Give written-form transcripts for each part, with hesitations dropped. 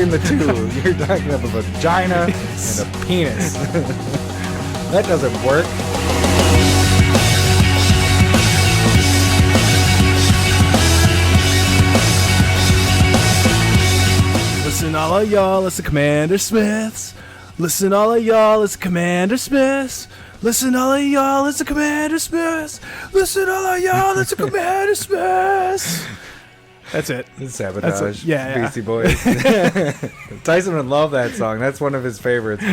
between the two. You're talking about a vagina and a penis. That doesn't work. Listen, all of y'all, it's the CommanderSmiths. Listen, all of y'all, it's the CommanderSmiths. Listen, all of y'all, it's the CommanderSmiths. Listen, all of y'all, it's the CommanderSmiths. That's it. It's Sabotage. Yeah. Beastie Boys. Tyson would love that song. That's one of his favorites.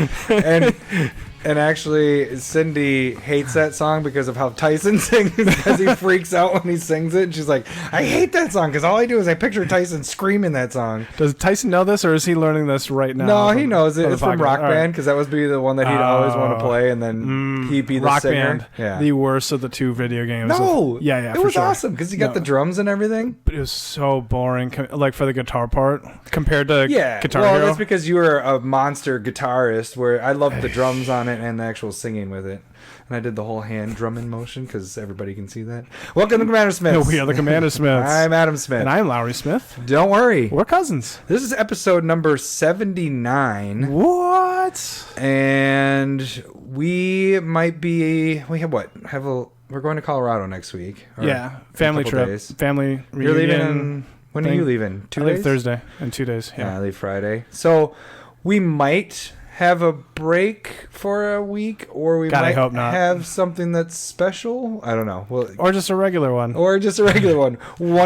And actually, Cindy hates that song because of how Tyson sings, because he freaks out when he sings it. And she's like, I hate that song because all I do is I picture Tyson screaming that song. Does Tyson know this, or is he learning this right now? No, he knows it. It's from Rock All Band, because that was be the one that he'd always want to play, and then he'd be the Rock singer. Band, Yeah. the worst of the two video games. No. Yeah, It was sure. awesome because you got the drums and everything. But it was so boring, like for the guitar part, compared to Guitar well, Hero. that's because you were a monster guitarist, where I loved the drums on it and the actual singing with it. And I did the whole hand drumming motion because everybody can see that. Welcome to CommanderSmiths. We are the CommanderSmiths. I'm Adam Smith. And I'm Lowry Smith. Don't worry. We're cousins. This is episode number 79. What? And we might be... We're going to Colorado next week. Yeah. Family trip. Days. Family reunion. You're leaving... When are you leaving? 2 days? I leave Thursday in 2 days. Yeah. I leave Friday. So we might have a break for a week, or we might have something that's special. I don't know. Or just a regular one. One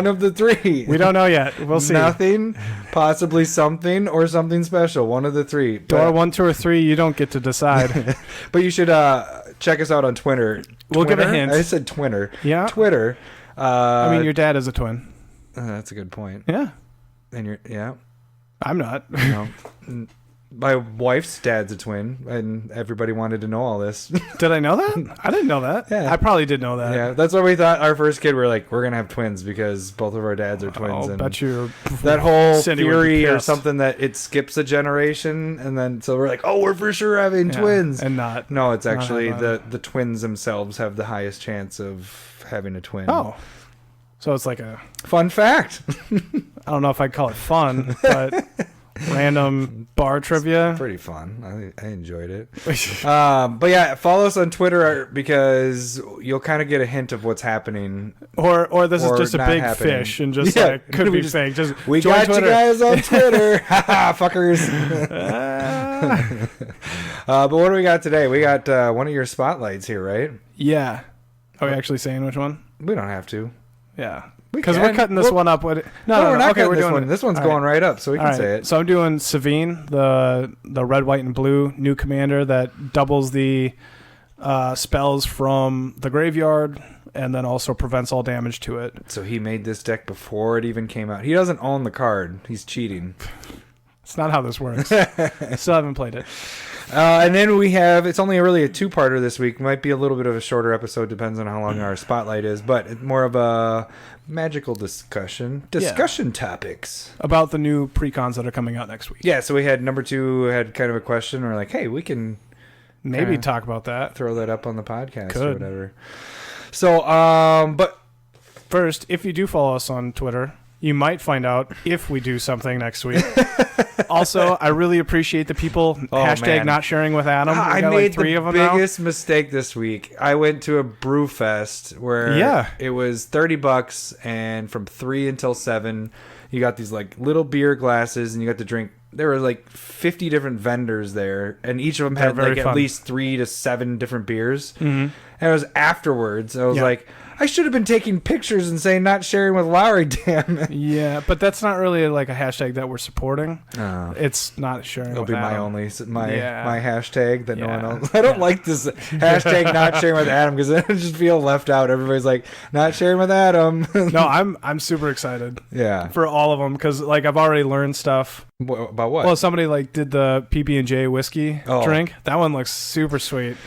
of the three. We don't know yet. We'll see. Nothing, possibly something, or something special. One of the three. Door 1, 2, or 3, you don't get to decide. But you should check us out on Twitter. We'll give a hint. I said Twitter. Yeah. Twitter. I mean, your dad is a twin. That's a good point. Yeah. And I'm not. No. My wife's dad's a twin, and everybody wanted to know all this. Did I know that? I didn't know that. Yeah. I probably did know that. Yeah, that's why we thought our first kid, we're like, we're going to have twins because both of our dads are twins. I'll and bet you that whole Cindy theory or something that it skips a generation, and then so we're like, oh, we're for sure having twins. And not. No, it's actually the twins themselves have the highest chance of having a twin. Oh. So it's like a... Fun fact. I don't know if I'd call it fun, but... Random bar trivia. It's pretty fun. I enjoyed it. But yeah, follow us on Twitter because you'll kind of get a hint of what's happening. Or this is just a big happening. Fish and just like could be fake. Just we got Twitter. You guys on Twitter. Fuckers. But what do we got today? We got one of your spotlights here, right? Yeah. Are we actually saying which one? We don't have to. Yeah. Because we're cutting this one up. No, we're not okay, cutting we're this doing one. This one's going right up, so we can say it. So I'm doing Savinne, the red, white, and blue new commander that doubles the spells from the graveyard and then also prevents all damage to it. So he made this deck before it even came out. He doesn't own the card. He's cheating. It's not how this works. Still haven't played it. And then we have, it's only really a two-parter this week. Might be a little bit of a shorter episode, depends on how long our spotlight is, but it's more of a magical discussion topics. About the new precons that are coming out next week. Yeah, so we had number 2 had kind of a question. We're like, hey, we can maybe talk about that. Throw that up on the podcast or whatever. So, but first, if you do follow us on Twitter, you might find out if we do something next week. Also, I really appreciate the people not sharing with Adam. I made the biggest mistake this week. I went to a brew fest where it was $30, and from 3 until 7, you got these like little beer glasses, and you got to drink. There were like 50 different vendors there, and each of them had like at least 3 to 7 different beers. Mm-hmm. And it was afterwards. I was like, I should have been taking pictures and saying not sharing with Lowry, damn it. Yeah, but that's not really like a hashtag that we're supporting. It's not sharing It'll with be Adam. my hashtag that no one else. I don't like this hashtag not sharing with Adam because then I just feel left out. Everybody's like, not sharing with Adam. No, I'm super excited. Yeah. For all of them because like I've already learned stuff. About what? Well, somebody like did the PB&J whiskey drink. That one looks super sweet.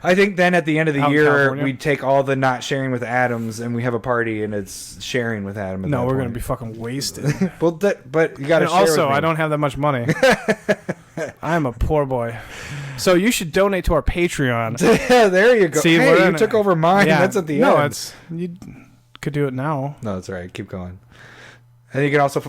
I think then at the end of the year, we take all the not sharing with Adams and we have a party and it's sharing with Adam. No, we're going to be fucking wasted. But you got to share also, with me. I don't have that much money. I'm a poor boy. So you should donate to our Patreon. Yeah, there you go. See, hey, you took over mine. Yeah, that's at the end. No, you could do it now. No, that's all right. Keep going. And you can also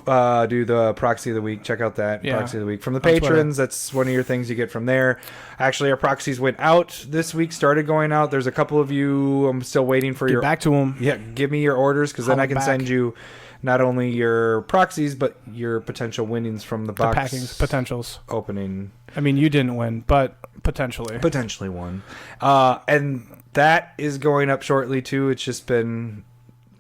do the Proxy of the Week. Check out that Proxy of the Week. From the patrons, that's one of your things you get from there. Actually, our proxies went out this week, started going out. There's a couple of you I'm still waiting for Get back to them. Yeah, give me your orders, because then I can send you not only your proxies, but your potential winnings from the box. The packings, potentials. Opening. I mean, you didn't win, but potentially. Potentially won. And that is going up shortly, too. It's just been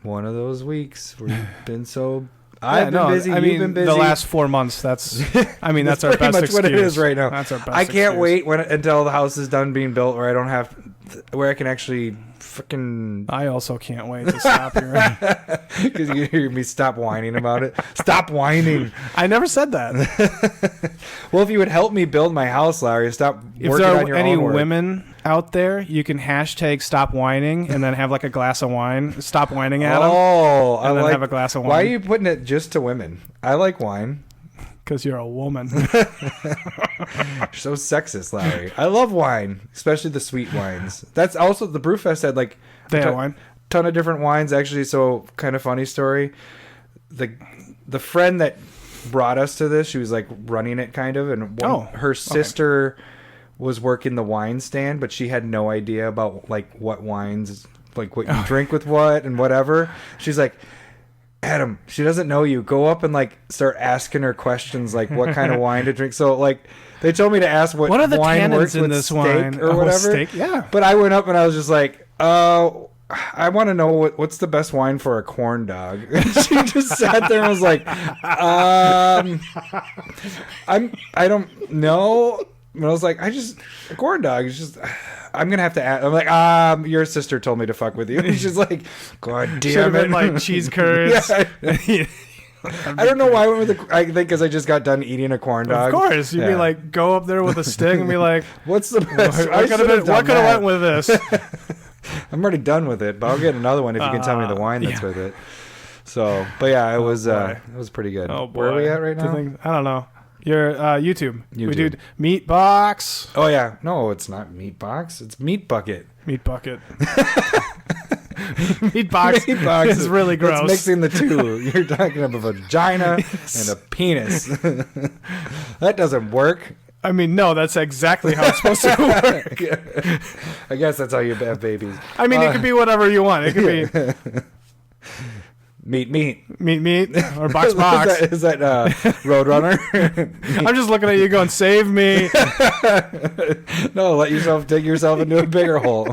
one of those weeks where you've been so... I've been busy. You've been busy. The last 4 months. That's our best much excuse. what it is right now. That's our best. I can't wait until the house is done being built, where I can actually freaking. I also can't wait to stop here because you hear me stop whining about it. Stop whining. I never said that. Well, if you would help me build my house, Larry, stop working on your own work. If there are any women out there, you can hashtag stop whining and then have like a glass of wine. Stop whining at them. Oh, and then have a glass of wine. Why are you putting it just to women? I like wine. Because you're a woman. You're so sexist, Larry. I love wine, especially the sweet wines. That's also the Brewfest had like they had wine. Ton of different wines actually. So kind of funny story. The friend that brought us to this, she was like running it kind of, and her sister was working the wine stand, but she had no idea about like what wines, like what you drink with what and whatever. She's like, Adam, she doesn't know you. Go up and like start asking her questions, like what kind of wine to drink. So like they told me to ask what are the wine tannins works in with this steak wine or whatever. Steak? Yeah. But I went up and I was just like, I want to know what's the best wine for a corn dog. And she just sat there and was like, I don't know. And I was like, a corn dog. It's just, I'm going to have to ask. I'm like, your sister told me to fuck with you. And she's like, God damn it. Should have been like cheese curds. Yeah. I don't know why I went with I think because I just got done eating a corn dog. Of course. You'd be like, go up there with a stick and be like, what's the best? What could have went with this? I'm already done with it, but I'll get another one if you can tell me the wine that's with it. So, but yeah, it was pretty good. Oh, boy. Where are we at right now? I don't know. You're YouTube. We do Meat Box. Oh yeah, no, it's not Meat Box. It's Meat Bucket. Meat Bucket. Meat Box is really gross. It's mixing the two. You're talking about a vagina and a penis. That doesn't work. I mean, no, that's exactly how it's supposed to work. I guess that's how you have babies. I mean, it could be whatever you want. It could be meat, or box. Is that Roadrunner? I'm just looking at you going, save me. No, dig yourself into a bigger hole.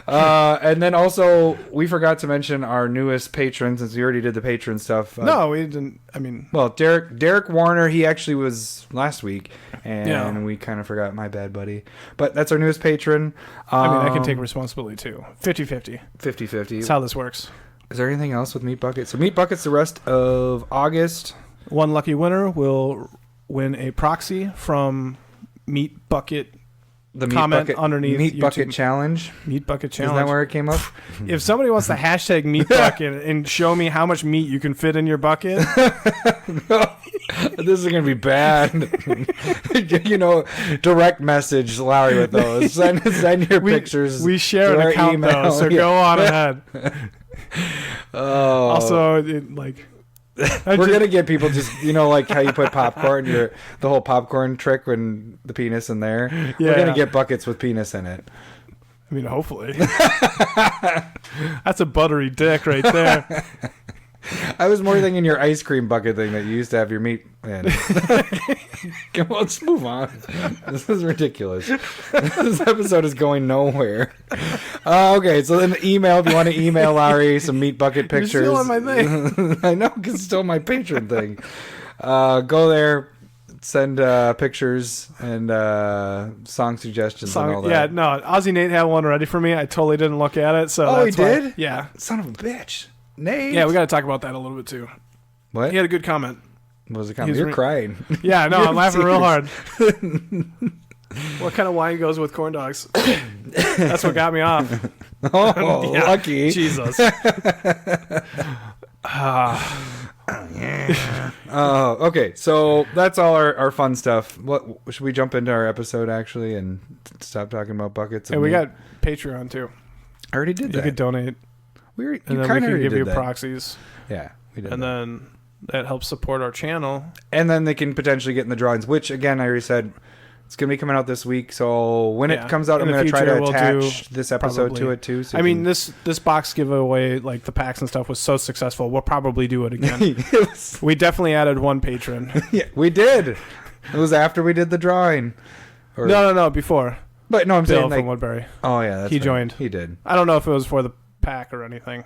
And then also, we forgot to mention our newest patron, since we already did the patron stuff. No, we didn't. I mean... Well, Derek Warner, he actually was last week, and we kind of forgot. My bad, buddy. But that's our newest patron. I can take responsibility, too. 50-50. 50-50. That's how this works. Is there anything else with Meat Bucket? So Meat Bucket's the rest of August. One lucky winner will win a proxy from Meat Bucket. The comment underneath Meat YouTube. Bucket Challenge. Meat Bucket Challenge. Isn't that where it came up? If somebody wants to hashtag Meat Bucket and show me how much meat you can fit in your bucket. This is going to be bad. Direct message Larry with those. Send your pictures. We share an account, email. Though, so go on ahead. Oh. Also, we're going to get people just, like how you put popcorn, the whole popcorn trick when the penis in there. Yeah. We're going to get buckets with penis in it. I mean, hopefully. That's a buttery dick right there. I was more thinking your ice cream bucket thing that you used to have your meat in. Come on, let's move on. This is ridiculous. This episode is going nowhere. Okay, so then email, if you want to email Larry some meat bucket pictures. You're stealing my thing. I know, because it's still my patron thing. Go there, send pictures and song suggestions and all that. Yeah, no, Ozzy Nate had one ready for me. I totally didn't look at it. So he did? Yeah. Son of a bitch. Nate. Yeah, we got to talk about that a little bit too. What? He had a good comment. What was the comment? You're crying. Yeah, no, I'm laughing real hard. What kind of wine goes with corn dogs? That's what got me off. Oh, yeah, lucky. Jesus. Okay, so that's all our fun stuff. What should we jump into our episode actually and stop talking about buckets? Hey, we got Patreon too. I already did that. You could donate. You and then kind we of could give you that. proxies. Yeah, we did. And then that help support our channel. And then they can potentially get in the drawings, which, again, I already said, it's going to be coming out this week. So when it comes out, I'm going to try to attach this episode to it, too. So I mean, this box giveaway, like the packs and stuff, was so successful. We'll probably do it again. We definitely added one patron. Yeah, we did. It was after we did the drawing. No, before. But no, I'm Bill saying, like, from Woodbury. Oh, yeah. That's he right. joined. He did. I don't know if it was for the pack or anything,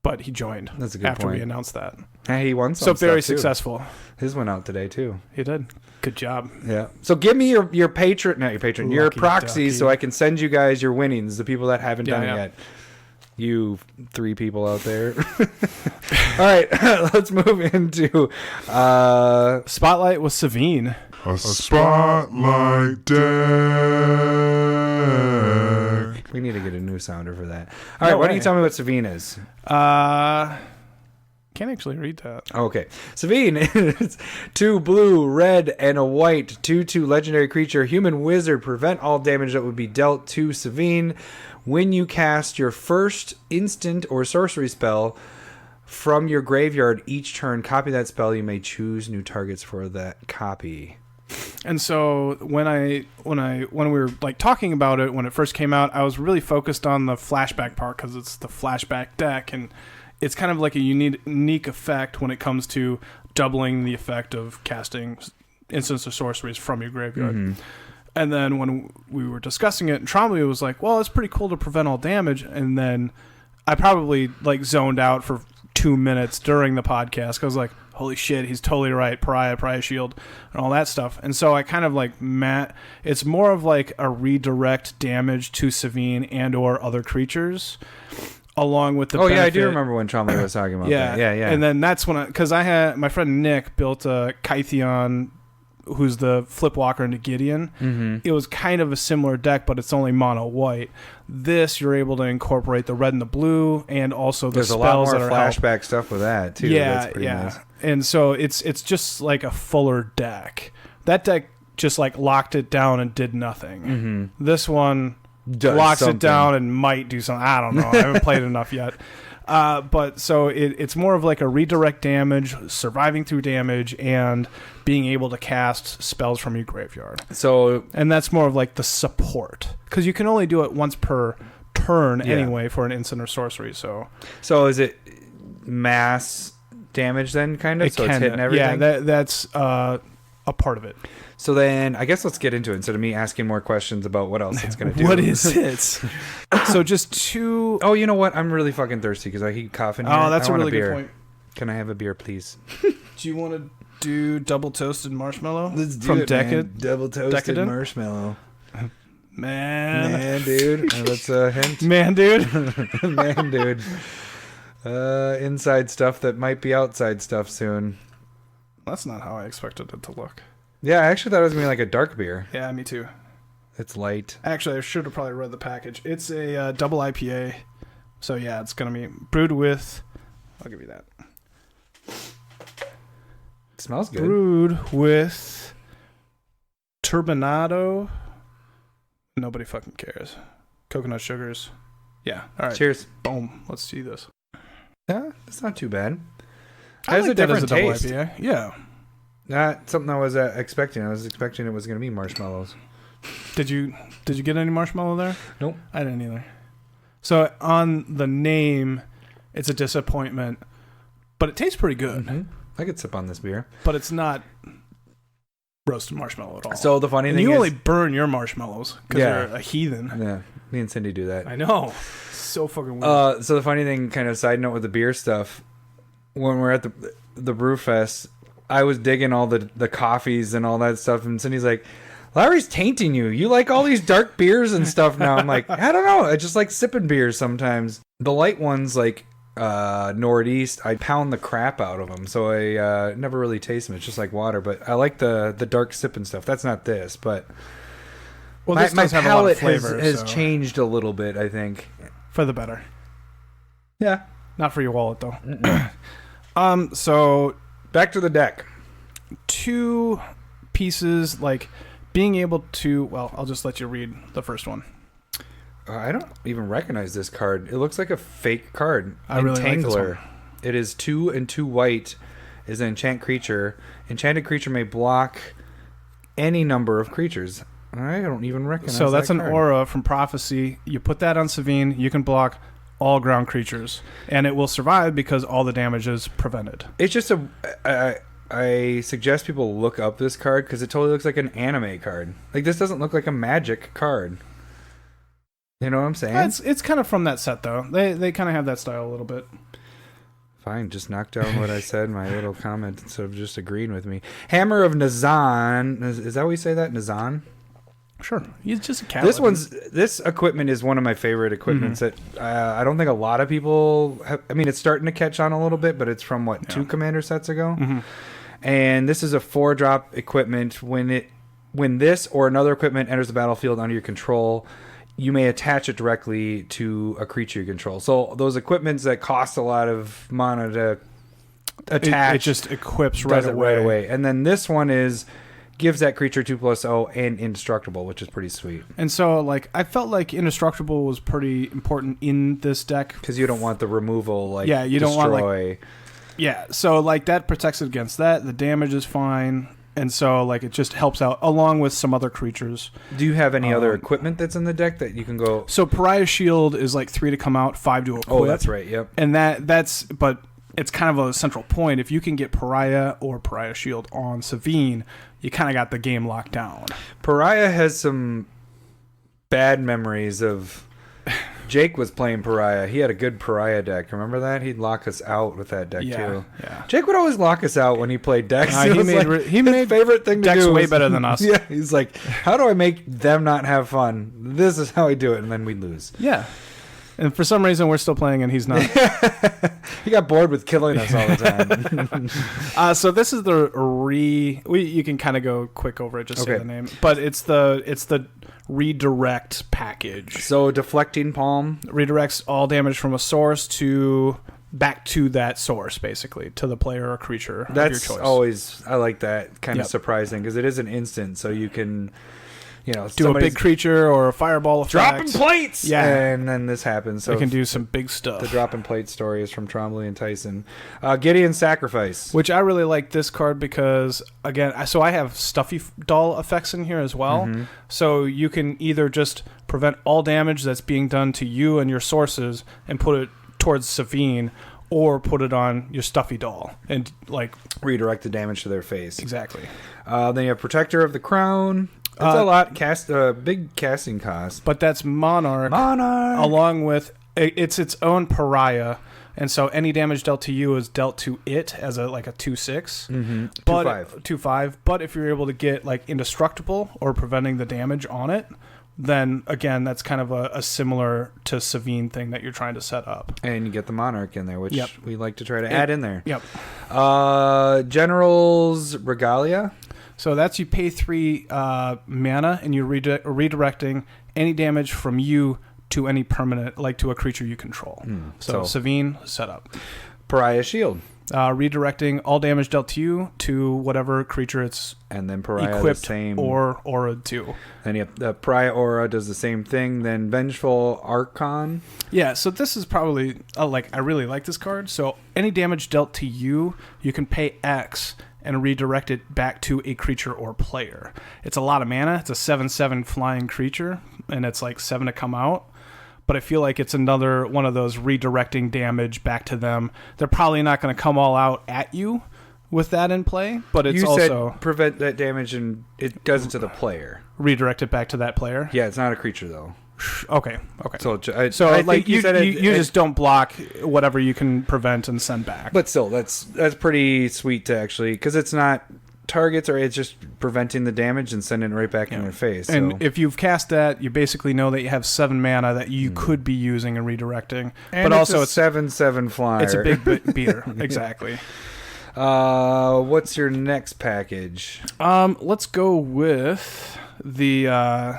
but he joined. That's a good after point. we announced that. Hey, he won some So very stuff, too. successful. His went out today, too. He did. Good job. Yeah. So give me your patron, not your patron, your proxies, ducky. so I can send you guys your winnings, the people that haven't done it Yeah. yet. You 3 people out there. All right, let's move into Spotlight with Savinne. A spotlight deck. We need to get a new sounder for that. All right, why don't you tell me what Savinne is? Can't actually read that. Okay. Savinne is 2 blue, red, and a white 2/2 legendary creature, human wizard. Prevent all damage that would be dealt to Savinne when you cast your first instant or sorcery spell from your graveyard each turn. Copy that spell. You may choose new targets for that copy. And so when we were like talking about it when it first came out, I was really focused on the flashback part because it's the flashback deck, and it's kind of like a unique effect when it comes to doubling the effect of casting instants or sorceries from your graveyard. Mm-hmm. And then when we were discussing it, Trombley was like, well, it's pretty cool to prevent all damage. And then I probably like zoned out for 2 minutes during the podcast. I was like, holy shit, he's totally right. Pariah shield, and all that stuff. And so I kind of like, it's more of like a redirect damage to Savinne and or other creatures. Along with the benefit. Yeah, I do remember when Trombley was talking about that. Yeah. And then that's when because I had my friend Nick built a Kytheon, who's the flip walker into Gideon. Mm-hmm. It was kind of a similar deck, but it's only mono white. This you're able to incorporate the red and the blue, and also the spells that are flashback stuff with that too. Yeah, that's pretty nice. And so it's just like a fuller deck. That deck just like locked it down and did nothing. Mm-hmm. This one locks it down and might do something. I don't know. I haven't played enough yet. But so it's more of like a redirect damage, surviving through damage, and being able to cast spells from your graveyard. And that's more of like the support, because you can only do it once per turn anyway for an instant or sorcery. So is it mass damage then, kind of? It's hitting everything? Yeah, that's a part of it. So then I guess let's get into it instead of me asking more questions about what else it's going to do. What is it? So just 2... Oh, you know what? I'm really fucking thirsty because I keep coughing here. Oh, that's a really good point. Can I have a beer, please? Do you want to do double toasted marshmallow? Let's do from it, man. Double toasted marshmallow. Man, dude. That's a hint. Man, dude. Man, dude. Inside stuff that might be outside stuff soon. That's not how I expected it to look. Yeah, I actually thought it was going to be like a dark beer. Yeah, me too. It's light. Actually, I should have probably read the package. It's a double IPA. So yeah, it's going to be brewed with... I'll give you that. It smells good. Brewed with turbinado. Nobody fucking cares. Coconut sugars. Yeah. All right. Cheers. Boom. Let's see this. Yeah, it's not too bad. It has a different taste. Double IPA. Yeah. Not something I was expecting. I was expecting it was going to be marshmallows. Did you get any marshmallow there? Nope. I didn't either. So on the name, it's a disappointment, but it tastes pretty good. Mm-hmm. I could sip on this beer. But it's not roasted marshmallow at all. So the funny thing you is... only burn your marshmallows because you're a heathen. Yeah, me and Cindy do that. I know. So fucking weird. So the funny thing, kind of side note with the beer stuff, when we're at the brew fest, I was digging all the coffees and all that stuff, and Cindy's like, Larry's tainting you. You like all these dark beers and stuff now. I'm like, I don't know. I just like sipping beers sometimes. The light ones, like Northeast, I pound the crap out of them, so I never really taste them. It's just like water, but I like the dark sipping stuff. That's not this, but this my does have palate a lot of flavor, has changed a little bit, I think. For the better. Yeah. Not for your wallet, though. So... Back to the deck. 2 pieces, like being able to... Well, I'll just let you read the first one. I don't even recognize this card. It looks like a fake card. I really like this one. It is 2 and 2 white, is an enchant creature. Enchanted creature may block any number of creatures. I don't even recognize that. So that's an card. aura from Prophecy. You put that on Savinne, you can block all ground creatures, and it will survive because all the damage is prevented. It's just I suggest people look up this card because it totally looks like an anime card. Like, this doesn't look like a Magic card. You know what I'm saying? It's kind of from that set, though. They kind of have that style a little bit. Fine, just knock down what I said, my little comment, instead of just agreeing with me. Hammer of Nazan. Is that what you say that? Nazan? Sure. He's just a cat. This equipment is one of my favorite equipments that I don't think a lot of people have. I mean, it's starting to catch on a little bit, but it's from, what, 2 Commander sets ago? Mm-hmm. And this is a 4-drop equipment. When this or another equipment enters the battlefield under your control, you may attach it directly to a creature you control. So those equipments that cost a lot of mana to attach, it just equips right away. And then this one gives that creature 2+0 and indestructible, which is pretty sweet. And so, like, I felt like indestructible was pretty important in this deck because you don't want the removal, you destroy. Don't want, like, so like that protects it against that. The damage is fine. And so, like, it just helps out along with some other creatures. Do you have any other equipment that's in the deck that you can go? So, Pariah Shield is like 3 to come out, 5 to equip. Oh, that's right. Yep. And but it's kind of a central point. If you can get Pariah or Pariah Shield on Savinne, you kind of got the game locked down. Pariah has some bad memories of. Jake was playing Pariah. He had a good Pariah deck. Remember that? He'd lock us out with that deck too. Yeah. Jake would always lock us out when he played decks. He made his favorite thing to do. Decks way better than us. Yeah, he's like, how do I make them not have fun? This is how I do it, and then we'd lose. Yeah. And for some reason, we're still playing, and he's not. He got bored with killing us all the time. So this is the you can kind of go quick over it, just say the name. But it's the redirect package. So deflecting palm redirects all damage from a source back to that source, basically, to the player or creature of your choice. Always, I like that. Kind of surprising because it is an instant, so you can. Do a big creature or a fireball effect. Dropping plates! Yeah. And then this happens. So you can do some big stuff. The dropping plate story is from Trombley and Tyson. Gideon's Sacrifice. Which I really like this card because, again, I have Stuffy Doll effects in here as well. Mm-hmm. So you can either just prevent all damage that's being done to you and your sources and put it towards Savinne, or put it on your Stuffy Doll and, like... redirect the damage to their face. Exactly. Then you have Protector of the Crown. It's a lot. Big casting cost. But that's Monarch. Along with... It's its own Pariah. And so any damage dealt to you is dealt to it as a 2/6. Mm-hmm. But 2/5. But if you're able to get, like, Indestructible or preventing the damage on it, then, again, that's kind of a similar to Savinne thing that you're trying to set up. And you get the Monarch in there, which we like to try to add in there. Yep. General's Regalia. So that's you pay 3 mana, and you're redirecting any damage from you to any permanent, like to a creature you control. So Savinne, set up. Pariah Shield. Redirecting all damage dealt to you to whatever creature it's and then Pariah equipped the same. or aura to. And the Pariah aura does the same thing. Then Vengeful Archon. Yeah, so this is probably I really like this card. So any damage dealt to you, you can pay X and redirect it back to a creature or player. It's a lot of mana. It's a 7/7 flying creature, and it's like 7 to come out. But I feel like it's another one of those redirecting damage back to them. They're probably not going to come all out at you with that in play, but it's also... said prevent that damage, and it does it to the player. Redirect it back to that player? Yeah, it's not a creature, though. Okay. So I think you just don't block whatever you can prevent and send back. But still, that's pretty sweet to actually... Because it's not... targets, or it's just preventing the damage and sending it right back in their face. And if you've cast that, you basically know that you have 7 mana that you could be using and redirecting. And but also it's 7/7 flyer. It's a big beater. Exactly. What's your next package? Let's go with the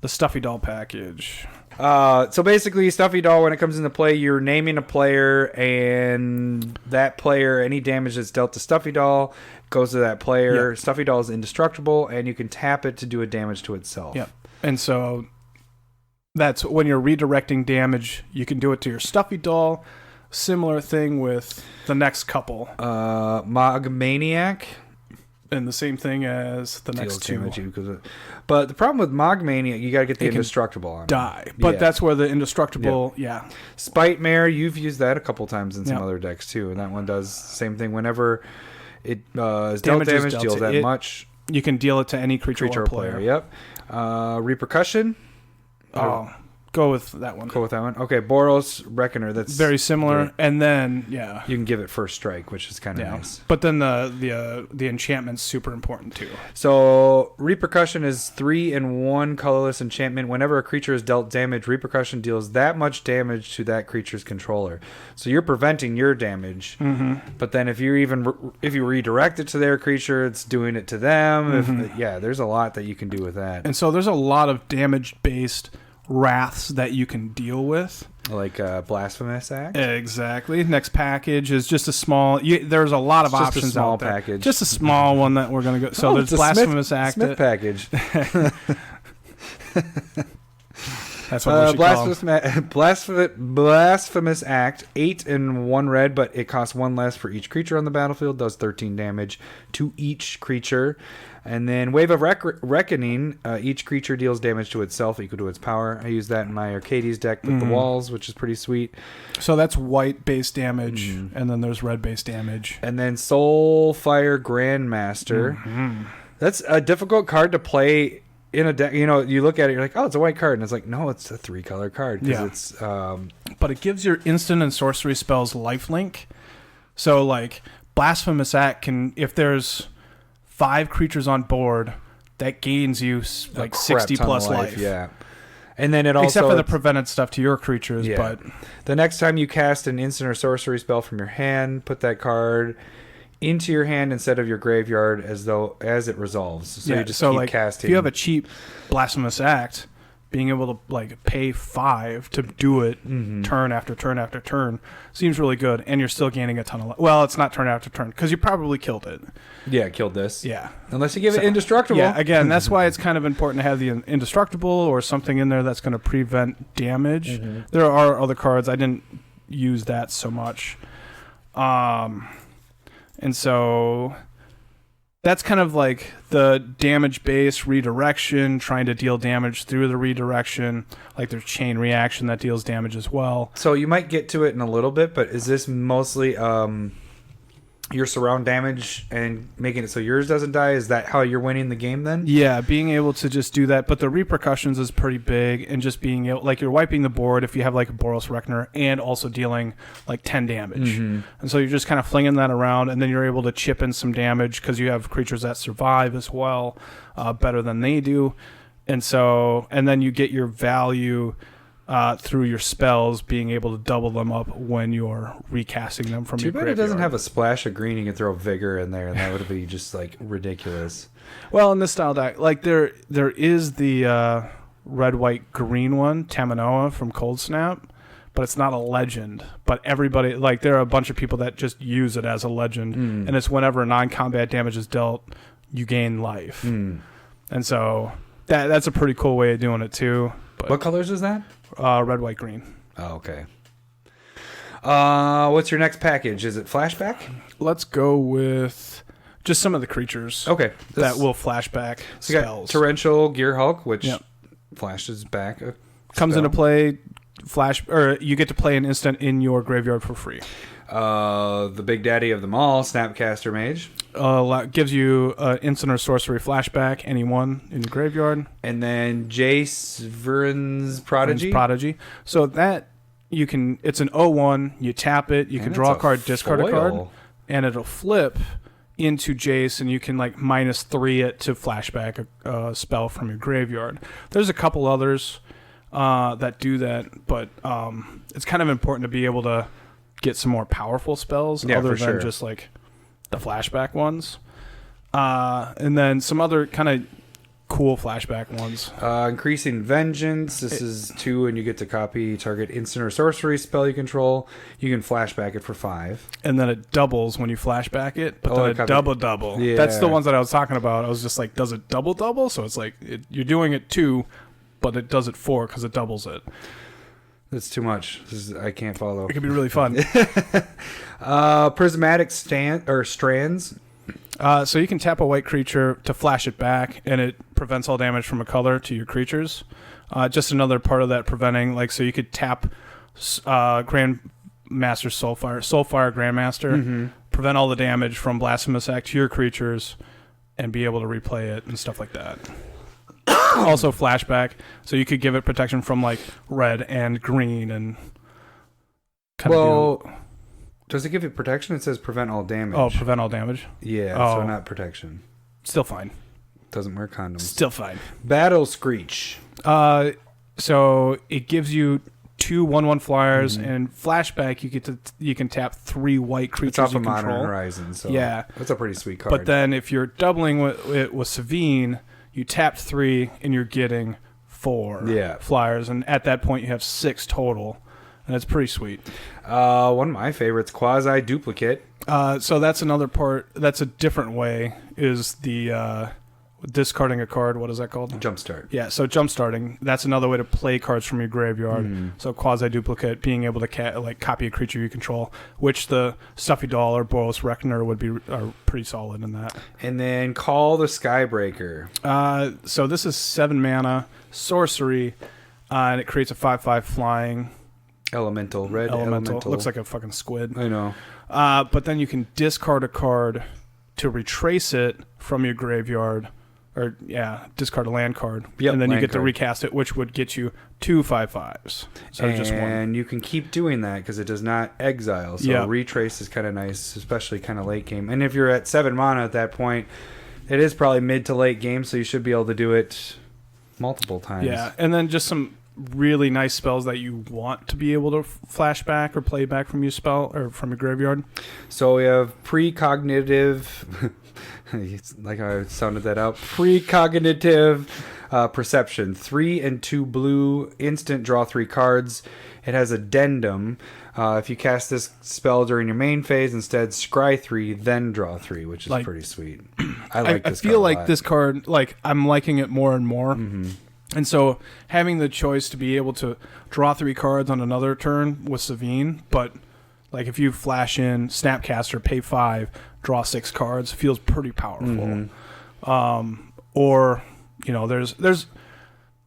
Stuffy Doll package. So basically, Stuffy Doll, when it comes into play, you're naming a player, and that player, any damage that's dealt to Stuffy Doll goes to that player. Yep. Stuffy Doll is indestructible, and you can tap it to do a damage to itself. Yep. And so that's when you're redirecting damage, you can do it to your Stuffy Doll. Similar thing with the next couple. Mogmaniac. And the same thing as the next two. But the problem with Mogmaniac, you got to get the Indestructible on. Die. But that's where the Indestructible, Spite Mare, you've used that a couple times in some other decks too. And that one does the same thing. Whenever it is dealt damage, deals that much. You can deal it to any creature or player. Yep. Repercussion. Go with that one. Okay, Boros Reckoner. That's very similar. Great. And then, you can give it first strike, which is kind of nice. But then the enchantment's super important too. So Repercussion is 3 and 1 colorless enchantment. Whenever a creature is dealt damage, Repercussion deals that much damage to that creature's controller. So you're preventing your damage. Mm-hmm. But then if you redirect it to their creature, it's doing it to them. Mm-hmm. There's a lot that you can do with that. And so there's a lot of damage-based wraths that you can deal with, like Blasphemous Act. Exactly. Next package is just a small. There's a lot of options out there. Package. Just a small one that we're going to go. So there's Blasphemous Act. Smith package. That's what we should call Blasphemous Act. 8 and 1 red, but it costs 1 less for each creature on the battlefield. Does 13 damage to each creature. And then Wave of Reckoning, each creature deals damage to itself equal to its power. I use that in my Arcades deck with the walls, which is pretty sweet. So that's white base damage, and then there's red base damage. And then Soulfire Grandmaster. Mm-hmm. That's a difficult card to play in a deck. You look at it, you're like, oh, it's a white card. And it's like, no, it's a 3-color card. It's, but it gives your instant and sorcery spells lifelink. So, like, Blasphemous Act can, if there's 5 creatures on board, that gains you like 60 plus life. Yeah. And then it also, except for the prevented stuff to your creatures, but the next time you cast an instant or sorcery spell from your hand, put that card into your hand instead of your graveyard as it resolves. So you just keep casting. If you have a cheap Blasphemous Act, being able to like pay 5 to do it turn after turn after turn seems really good, and you're still gaining a ton of life. Well, it's not turn after turn because you probably killed it. Yeah, killed this. Yeah. Unless you give it Indestructible. Yeah, again, that's why it's kind of important to have the Indestructible or something in there that's going to prevent damage. Mm-hmm. There are other cards. I didn't use that so much. And so that's kind of like the damage-based redirection, trying to deal damage through the redirection. Like there's chain reaction that deals damage as well. So you might get to it in a little bit, but is this mostly your surround damage and making it so yours doesn't die? Is that how you're winning the game then? Yeah, being able to just do that. But the repercussions is pretty big, and just being able, like, you're wiping the board if you have like a Boros Reckoner and also dealing like 10 damage. Mm-hmm. And so you're just kind of flinging that around, and then you're able to chip in some damage because you have creatures that survive as well, better than they do. And so, and then you get your value through your spells, being able to double them up when you're recasting them from your graveyard. Too bad it doesn't have a splash of green. You can throw Vigor in there, and that would be just like ridiculous. Well, in this style deck, like there is the red, white, green one, Taminoa from Cold Snap, but it's not a legend. But everybody, like, there are a bunch of people that just use it as a legend, and it's whenever non-combat damage is dealt, you gain life. And so that's a pretty cool way of doing it too. But what colors is that? Red, white, green. Oh, okay. What's your next package? Is it flashback? Let's go with just some of the creatures. Okay. That will flashback so you spells. Got Torrential Gear Hulk, which flashes back a comes spell. into play. Or you get to play an instant in your graveyard for free. The big daddy of them all, Snapcaster Mage. Gives you instant or sorcery flashback, any one in your graveyard. And then Jace Vern's Prodigy. So that you can, it's an 0/1, you tap it, you can draw a card, discard a card, and it'll flip into Jace, and you can like -3 it to flashback a spell from your graveyard. There's a couple others that do that, but it's kind of important to be able to get some more powerful spells other than just like the flashback ones. And then some other kind of cool flashback ones. Increasing Vengeance. This is 2, and you get to copy target instant or sorcery spell you control. You can flashback it for 5. And then it doubles when you flashback it, but then it double. Yeah. That's the ones that I was talking about. I was just like, does it double? So it's like you're doing it 2, but it does it 4 because it doubles it. That's too much. I can't follow. It could be really fun. Prismatic strands. So you can tap a white creature to flash it back, and it prevents all damage from a color to your creatures. Just another part of that preventing, like, so you could tap Grandmaster Soulfire Grandmaster, prevent all the damage from Blasphemous Act to your creatures, and be able to replay it and stuff like that. Also flashback, so you could give it protection from like red and green and does it give you protection? It says prevent all damage. Oh, prevent all damage? Yeah, so not protection. Still fine. Doesn't wear condoms. Still fine. Battle Screech. So it gives you 2 1/1 flyers, and flashback you can tap 3 white creatures. It's off you of control. Modern Horizon, so yeah, that's a pretty sweet card. But then if you're doubling it with Savinne, you tapped 3 and you're getting 4 flyers, and at that point you have 6 total, and it's pretty sweet. One of my favorites, Quasi Duplicate. So that's another part. That's a different way. Is the discarding a card? What is that called? Jumpstart. Yeah. So jumpstarting. That's another way to play cards from your graveyard. So Quasi Duplicate, being able to copy a creature you control, which the Stuffy Doll or Boros Reckoner are pretty solid in that. And then Call the Skybreaker. So this is 7 mana sorcery, and it creates a 5/5 flying. Elemental. Red elemental. Looks like a fucking squid. I know. But then you can discard a card to retrace it from your graveyard. Or, discard a land card. Yep, and then you get to recast it, which would get you 2 5/5s. So just one. And you can keep doing that because it does not exile. So retrace is kind of nice, especially kind of late game. And if you're at 7 mana at that point, it is probably mid to late game, so you should be able to do it multiple times. Yeah, and then just some really nice spells that you want to be able to flash back or play back from your spell or from your graveyard. So we have precognitive... like I sounded that out. Precognitive Perception. 3 and 2 blue, instant, draw 3 cards. It has addendum. If you cast this spell during your main phase, instead scry 3, then draw 3, which is pretty sweet. I feel like this card, I'm liking it more and more. And so having the choice to be able to draw 3 cards on another turn with Savinne, but like if you flash in Snapcaster, pay 5, draw 6 cards, feels pretty powerful. Or, there's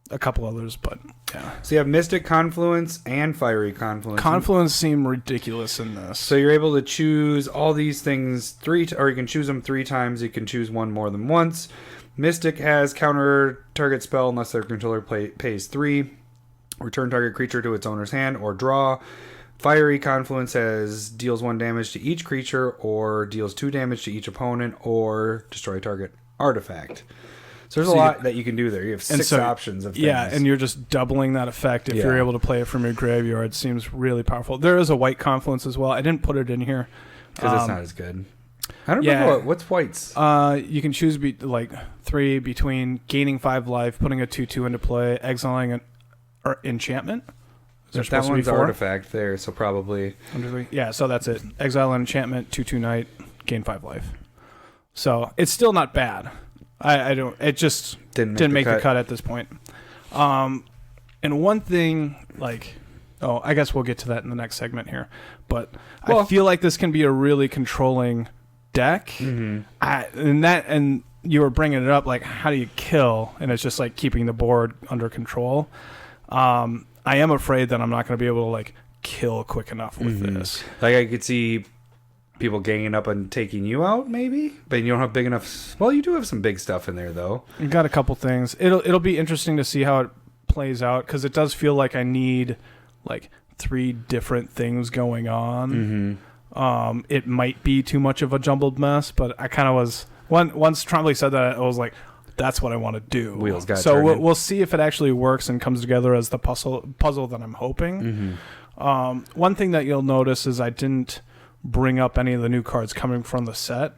a couple others, but yeah. So you have Mystic Confluence and Fiery Confluence. Confluence seem ridiculous in this. So you're able to choose all these things or you can choose them 3 times. You can choose one more than once. Mystic has counter target spell unless their controller pays 3. Return target creature to its owner's hand or draw. Fiery Confluence deals 1 damage to each creature or deals 2 damage to each opponent or destroy target artifact. So there's a lot that you can do there. You have 6 options of things. Yeah, and you're just doubling that effect if you're able to play it from your graveyard. It seems really powerful. There is a white Confluence as well. I didn't put it in here. Because it's not as good. I don't know what's whites. You can choose 3 between gaining 5 life, putting a 2/2 into play, exiling an enchantment. That one's artifact there, so probably. Yeah, so that's it. Exile an enchantment, 2/2 knight, gain 5 life. So it's still not bad. It just didn't make the cut at this point. And one thing, I guess we'll get to that in the next segment here. But I feel like this can be a really controlling deck. And you were bringing it up, how do you kill? And it's just keeping the board under control. I am afraid that I'm not going to be able to kill quick enough with this. I could see people ganging up and taking you out, maybe, but you don't have big enough. Well, you do have some big stuff in there, though. You got a couple things. It'll be interesting to see how it plays out because it does feel like I need 3 different things going on. It might be too much of a jumbled mess, but I kind of was once Trombley said that, I was like, that's what I want to do. Wheels got so we'll see if it actually works and comes together as the puzzle that I'm hoping. One thing that you'll notice is I didn't bring up any of the new cards coming from the set.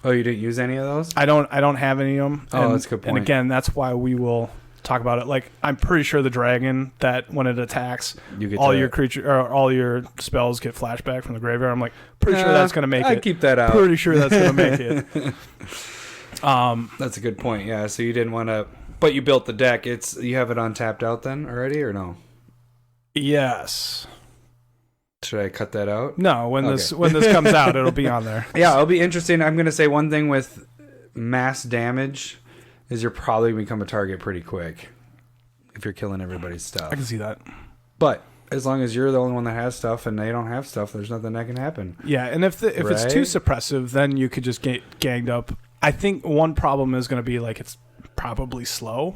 Oh, you didn't use any of those? I don't have any of them. That's a good point. And again, that's why we will talk about it. I'm pretty sure the dragon that when it attacks, all your creature or all your spells get flashback from the graveyard. I'm pretty sure that's going to make it. I'd keep that out. Pretty sure that's going to make it. That's a good point. Yeah, so you didn't want to, but you built the deck. You have it untapped out then already, or no? Yes. Should I cut that out? No, when this comes out, it'll be on there. Yeah, it'll be interesting. I'm going to say one thing with mass damage is you're probably going to become a target pretty quick if you're killing everybody's stuff. I can see that. But as long as you're the only one that has stuff and they don't have stuff, there's nothing that can happen. Yeah, and if it's too suppressive, then you could just get ganged up. I think one problem is going to be like it's probably slow.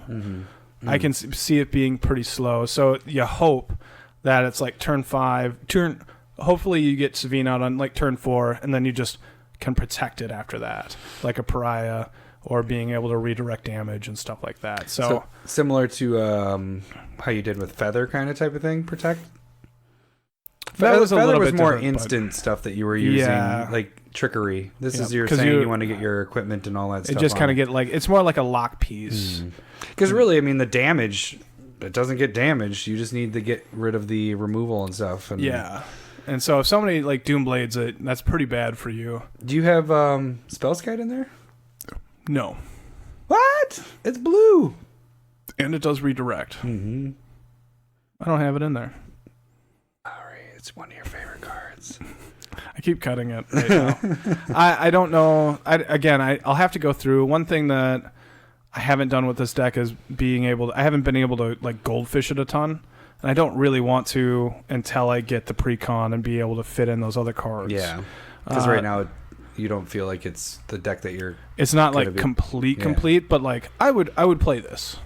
I can see it being pretty slow. So you hope that it's like turn 5, hopefully you get Savinne out on like turn 4, and then you just can protect it after that, like a pariah, or being able to redirect damage and stuff like that. So similar to how you did with Feather kind of type of thing, protect? Feather was more instant stuff that you were using, like trickery. This is you're saying you want to get your equipment and all that stuff. It just kind of get like, it's more like a lock piece. Because really, I mean, the damage, it doesn't get damaged. You just need to get rid of the removal and stuff. And and so if somebody like Doomblades it, that's pretty bad for you. Do you have Spellskite in there? No. What? It's blue. And it does redirect. I don't have it in there. Sorry, it's one of your favorite cards. I keep cutting it right now. I don't know. I'll have to go through. One thing that I haven't done with this deck is I haven't been able to like goldfish it a ton. And I don't really want to until I get the pre-con and be able to fit in those other cards. Yeah. Because right now you don't feel like it's the deck that you're... It's not like complete, but like I would play this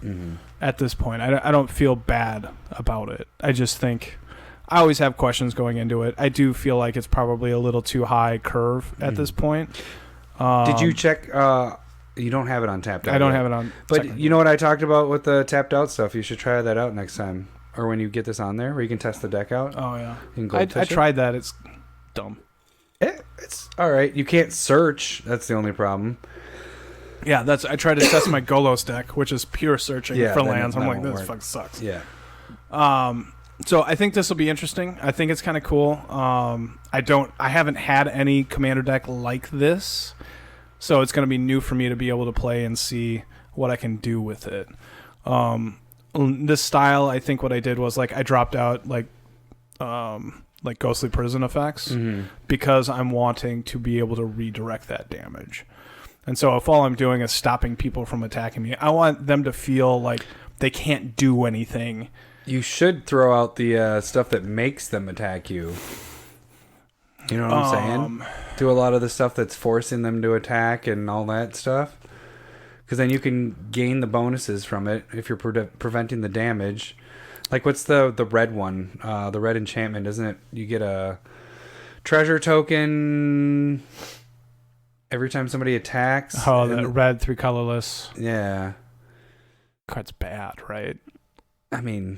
at this point. I don't feel bad about it. I just think... I always have questions going into it. I do feel like it's probably a little too high curve at this point. Did you check... you don't have it on tapped out. I don't have it on... But you know what I talked about with the tapped out stuff? You should try that out next time. Or when you get this on there, where you can test the deck out. Oh, yeah. I tried that. It's dumb. It's all right. You can't search. That's the only problem. Yeah, I tried to test my Golos deck, which is pure searching for lands. I'm like, this fucking sucks. Yeah. So I think this will be interesting. I think it's kind of cool. I haven't had any commander deck like this, so it's going to be new for me to be able to play and see what I can do with it. This style, I think what I did was like I dropped out like Ghostly Prison effects because I'm wanting to be able to redirect that damage. And so if all I'm doing is stopping people from attacking me, I want them to feel like they can't do anything. You should throw out the stuff that makes them attack you. You know what I'm saying? Do a lot of the stuff that's forcing them to attack and all that stuff. Because then you can gain the bonuses from it if you're preventing the damage. Like, what's the red one? The red enchantment, isn't it? You get a treasure token every time somebody attacks. Oh, the red 3 colorless. Yeah. Card's bad, right? I mean...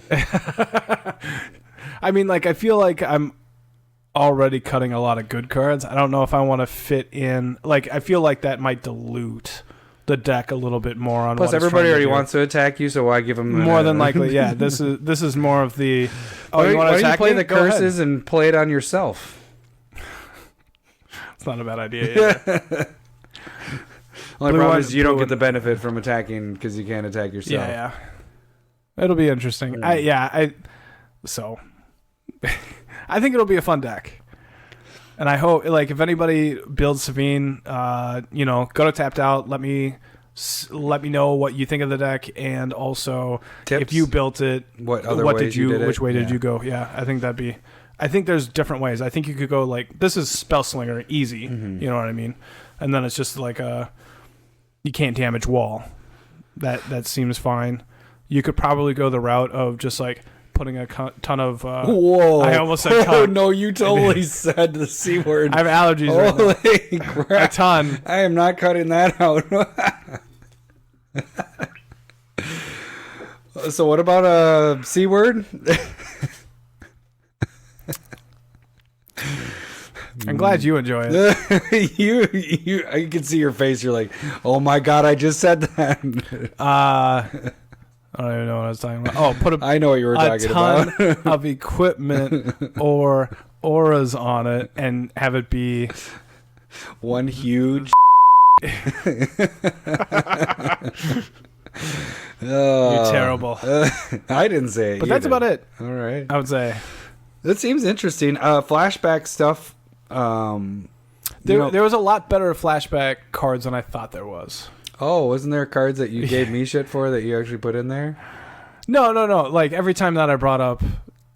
like, I feel like I'm already cutting a lot of good cards. I don't know if I want to fit in... Like, I feel like that might dilute the deck a little bit more on. Plus, everybody already wants to attack you, so why give them more than likely? Yeah, this is more of the. Oh, you want to attack? Why don't you play the curses and play it on yourself? It's not a bad idea. Only problem is you don't get the benefit from attacking because you can't attack yourself. Yeah. It'll be interesting. So I think it'll be a fun deck. And I hope, like, if anybody builds Savinne, go to Tapped Out. Let me know what you think of the deck, and also tips. If you built it, which way did you go? Yeah, I think I think there's different ways. I think you could go like, this is Spellslinger, easy. You know what I mean? And then it's just like you can't damage wall. That seems fine. You could probably go the route of just like putting a ton of... Whoa. I almost said Oh, no, you totally said the C word. I have allergies Holy crap. A ton. I am not cutting that out. So what about a C word? I'm glad you enjoy it. you I can see your face. You're like, oh my God, I just said that. I don't even know what I was talking about. I know what you were talking about. A ton of equipment or auras on it and have it be one huge You're terrible. I didn't say it. But that's about it. All right. I would say. That seems interesting. Flashback stuff. There was a lot better flashback cards than I thought there was. Oh, wasn't there cards that you gave me shit for that you actually put in there? No. Like every time that I brought up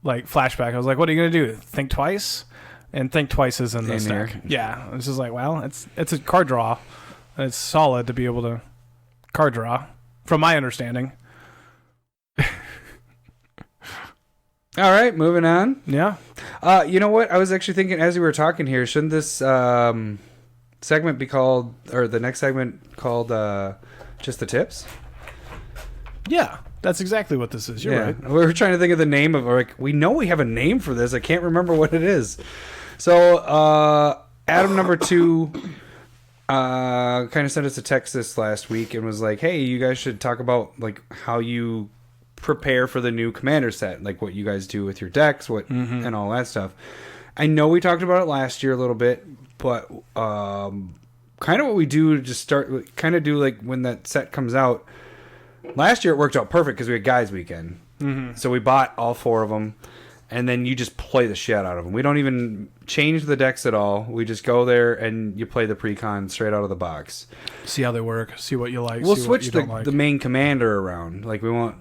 like flashback, I was like, "What are you gonna do? Think twice?" And think twice is in this deck. Yeah, it's just like, well, it's a card draw. It's solid to be able to card draw, from my understanding. All right, moving on. Yeah. You know what? I was actually thinking as we were talking here, shouldn't this segment be called, or the next segment called Just the Tips? Yeah, that's exactly what this is. You're right. We were trying to think of the name of, like, we know we have a name for this. I can't remember what it is. So, Adam number 2 kind of sent us a text this last week and was like, hey, you guys should talk about, like, how you prepare for the new Commander set, like what you guys do with your decks, and all that stuff. I know we talked about it last year a little bit, but kind of what we do to just start, kind of do like when that set comes out. Last year it worked out perfect because we had Guys Weekend, so we bought all 4 of them, and then you just play the shit out of them. We don't even change the decks at all. We just go there and you play the pre-con straight out of the box. See how they work. See what you like. We'll switch the main commander around. Like we won't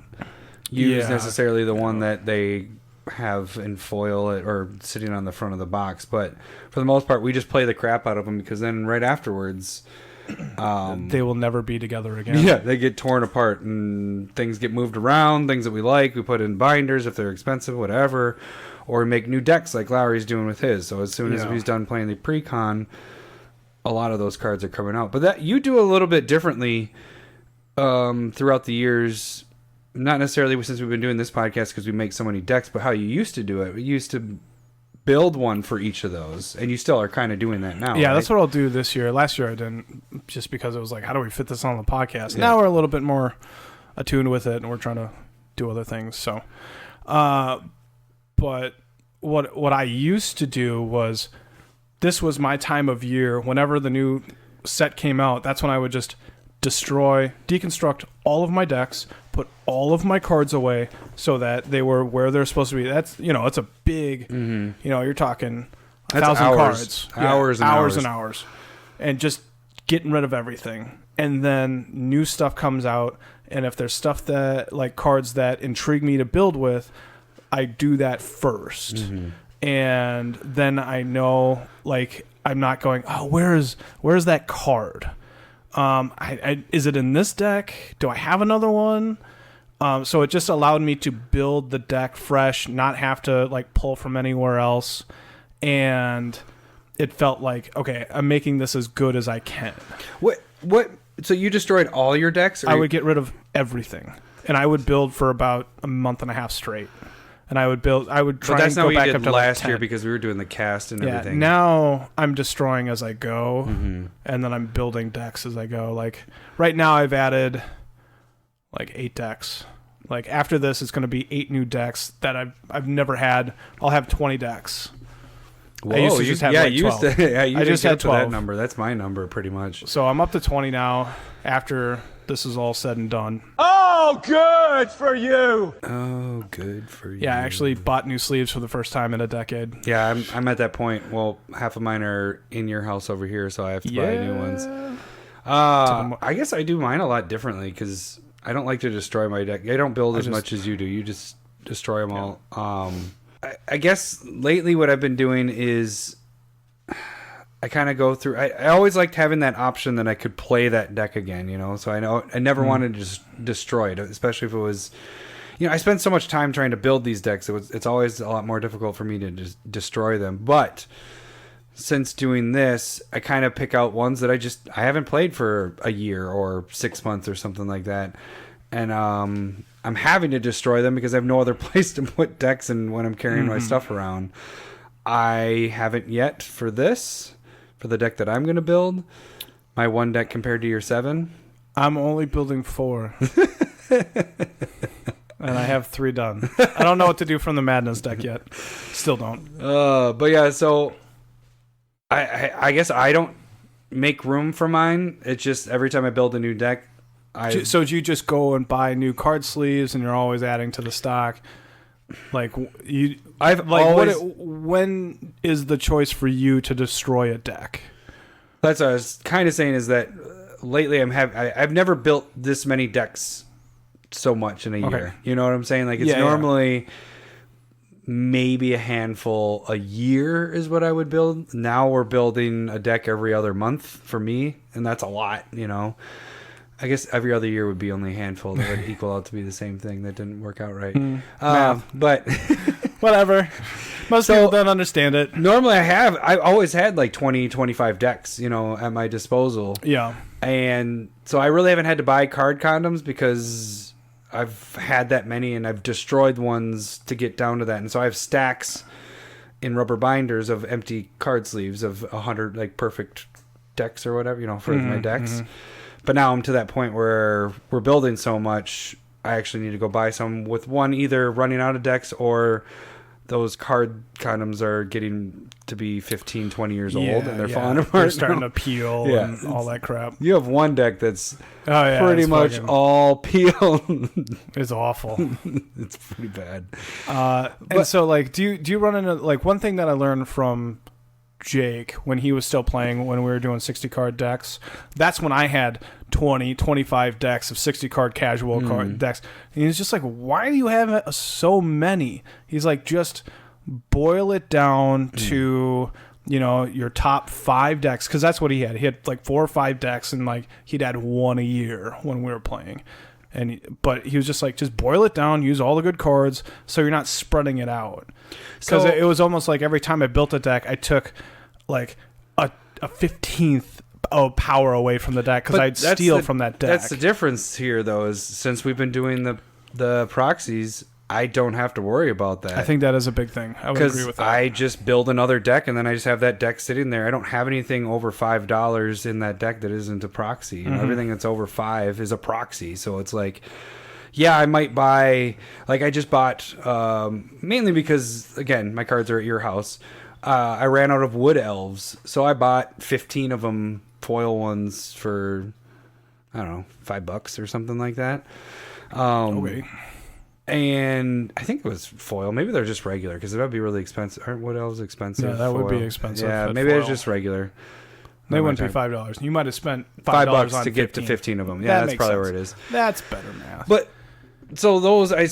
use necessarily the one that they have in foil or sitting on the front of the box, but for the most part we just play the crap out of them, because then right afterwards they will never be together again. Yeah, they get torn apart and things get moved around. Things that we like, we put in binders if they're expensive, whatever, or we make new decks like Lowry's doing with his. So as soon as he's done playing the pre-con, a lot of those cards are coming out. But that you do a little bit differently throughout the years. Not necessarily since we've been doing this podcast because we make so many decks, but how you used to do it. We used to build one for each of those, and you still are kind of doing that now. Yeah, right? That's what I'll do this year. Last year I didn't, just because it was like, how do we fit this on the podcast? Yeah. Now we're a little bit more attuned with it, and we're trying to do other things. So, but what I used to do was, this was my time of year. Whenever the new set came out, that's when I would just deconstruct all of my decks, put all of my cards away so that they were where they're supposed to be. That's, it's a big, you're talking 1,000 cards. Hours and hours. And just getting rid of everything. And then new stuff comes out. And if there's stuff that, like cards that intrigue me to build with, I do that first. And then I know, like, I'm not going, oh, where's that card? Is it in this deck? Do I have another one? So it just allowed me to build the deck fresh, not have to like pull from anywhere else. And it felt like, okay, I'm making this as good as I can. What? So you destroyed all your decks? I would get rid of everything, and I would build for about a month and a half straight. And I would try and go back up to last year because we were doing the cast and everything. Now I'm destroying as I go, and then I'm building decks as I go. Like right now, I've added like 8 decks. Like after this, it's going to be 8 new decks that I've never had. I'll have 20 decks. Whoa, I used to just have 12. I just had 12. That number. That's my number pretty much. So I'm up to 20 now. After this is all said and done. Oh, good for you. Oh, good for you. Yeah, I actually bought new sleeves for the first time in a decade. Yeah, I'm at that point. Well, half of mine are in your house over here, so I have to buy new ones. I guess I do mine a lot differently because I don't like to destroy my deck. I don't build as much as you do. You just destroy them all. I guess lately what I've been doing is I kind of go through. I always liked having that option that I could play that deck again, So I never wanted to just destroy it, especially if it was, I spent so much time trying to build these decks. It's always a lot more difficult for me to just destroy them. But since doing this, I kind of pick out ones that I haven't played for a year or 6 months or something like that, and I'm having to destroy them because I have no other place to put decks in when I'm carrying my stuff around. I haven't yet for the deck that I'm going to build. My 1 deck compared to your 7. I'm only building 4. And I have 3 done. I don't know what to do from the Madness deck yet. Still don't. But yeah, so I guess I don't make room for mine. It's just every time I build a new deck, So do you just go and buy new card sleeves and you're always adding to the stock? Like when is the choice for you to destroy a deck? That's what I was kind of saying, is that lately I've never built this many decks so much in a year. You know what I'm saying? Like it's normally maybe a handful a year is what I would build. Now we're building a deck every other month for me, and that's a lot, you know. I guess every other year would be only a handful. That would equal out to be the same thing. That didn't work out right. But whatever. Most people don't understand it. Normally I always had like 20, 25 decks, you know, at my disposal. Yeah. And so I really haven't had to buy card condoms because I've had that many and I've destroyed ones to get down to that. And so I have stacks in rubber binders of empty card sleeves of 100 like perfect decks or whatever, you know, for my decks. But now I'm to that point where we're building so much, I actually need to go buy some with one either running out of decks or those card condoms are getting to be 15, 20 years old and they're falling apart. They're starting to peel and all that crap. You have one deck that's pretty much all peeled. It's awful. It's pretty bad. And so, like, do you run into, like, one thing that I learned from Jake when he was still playing, when we were doing 60 card decks, that's when I had 20, 25 decks of 60 card casual card decks. And he's just like, why do you have so many? He's like, just boil it down to, you know, your top 5 decks. Cause that's what he had. He had like 4 or 5 decks and like he'd add one a year when we were playing. But he was just like, just boil it down, use all the good cards so you're not spreading it out. Because it was almost like every time I built a deck, I took like a 15th of power away from the deck because I'd steal from that deck. That's the difference here, though, is since we've been doing the proxies, I don't have to worry about that. I think that is a big thing. I would agree with that. I just build another deck, and then I just have that deck sitting there. I don't have anything over $5 in that deck that isn't a proxy. You know, everything that's over $5 is a proxy. So it's like, yeah, I might buy, like I just bought, mainly because, again, my cards are at your house. I ran out of wood elves, so I bought 15 of them, foil ones, for, I don't know, $5 or something like that. Okay. And I think it was foil. Maybe they're just regular because that would be really expensive. Aren't wood elves expensive? Yeah, that would be expensive. Yeah, maybe it's just regular. They wouldn't be $5. You might have spent $5 on to get to 15 of them. Yeah, that's probably where it is. That's better math. But so those I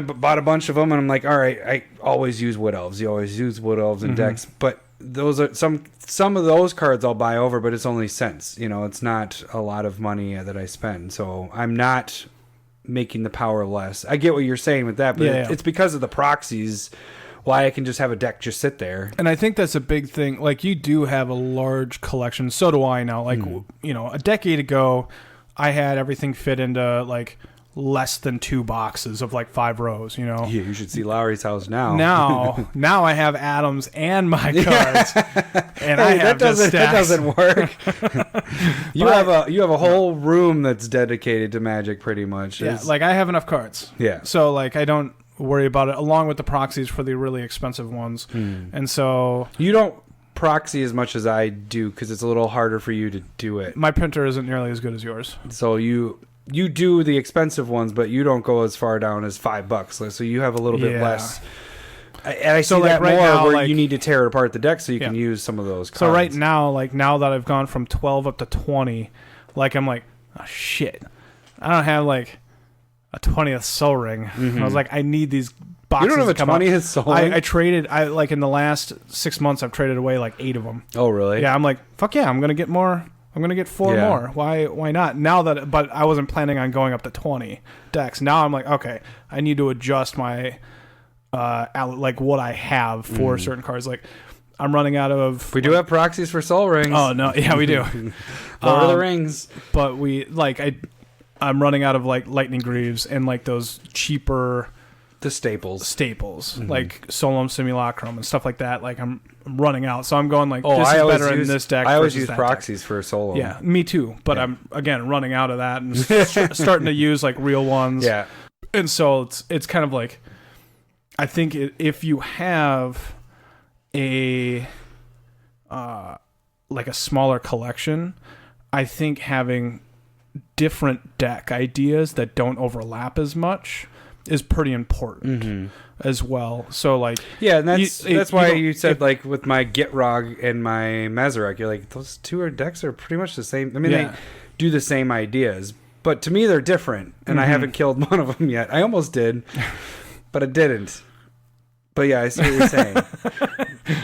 bought a bunch of them, and I'm like, all right, I always use wood elves. You always use wood elves in decks, but those are some of those cards I'll buy over, but it's only cents. You know, it's not a lot of money that I spend, so I'm not making the power less. I get what you're saying with that, but it's because of the proxies why I can just have a deck just sit there. And I think that's a big thing. Like, you do have a large collection. So do I now. Like, you know, a decade ago, I had everything fit into like less than 2 boxes of like 5 rows, you know. Yeah, you should see Lowry's house now. Now I have Adams and my cards, and I have that doesn't work. you have a whole room that's dedicated to Magic, pretty much. Yeah, like I have enough cards. Yeah. So like I don't worry about it, along with the proxies for the really expensive ones, and so you don't proxy as much as I do because it's a little harder for you to do it. My printer isn't nearly as good as yours. So you do the expensive ones, but you don't go as far down as $5. So you have a little bit less. And I see like that right more now, where like, you need to tear apart the deck so you can use some of those cards. So right now, like now that I've gone from 12 up to 20, like I'm like, oh shit, I don't have like a 20th Soul Ring. I was like, I need these boxes. You don't have a 20th Soul Ring? I traded. Like in the last 6 months, I've traded away like 8 of them. Oh really? Yeah, I'm like, fuck yeah, I'm gonna get more. I'm gonna get 4 more. Why not? Now that, but I wasn't planning on going up to 20 decks. Now I'm like, okay, I need to adjust my like what I have for certain cards. Like I'm running out of. We do have proxies for Soul Rings. Oh no, yeah, we do. Lord of the Rings. But we like I'm running out of like Lightning Greaves and like those cheaper. The staples, like Solemn Simulacrum and stuff like that. Like I'm running out, so I'm going like, this is better in this deck. I always use proxies for Solemn. Yeah, me too. But I'm again running out of that and starting to use like real ones. Yeah, and so it's kind of like, I think if you have a like a smaller collection, I think having different deck ideas that don't overlap as much is pretty important as well. So like, yeah, and that's why you said like with my Gitrog and my Mazarek, you're like, those two decks are pretty much the same. I mean, they do the same ideas, but to me they're different, and I haven't killed one of them yet. I almost did, but I didn't. But yeah, I see what you're saying.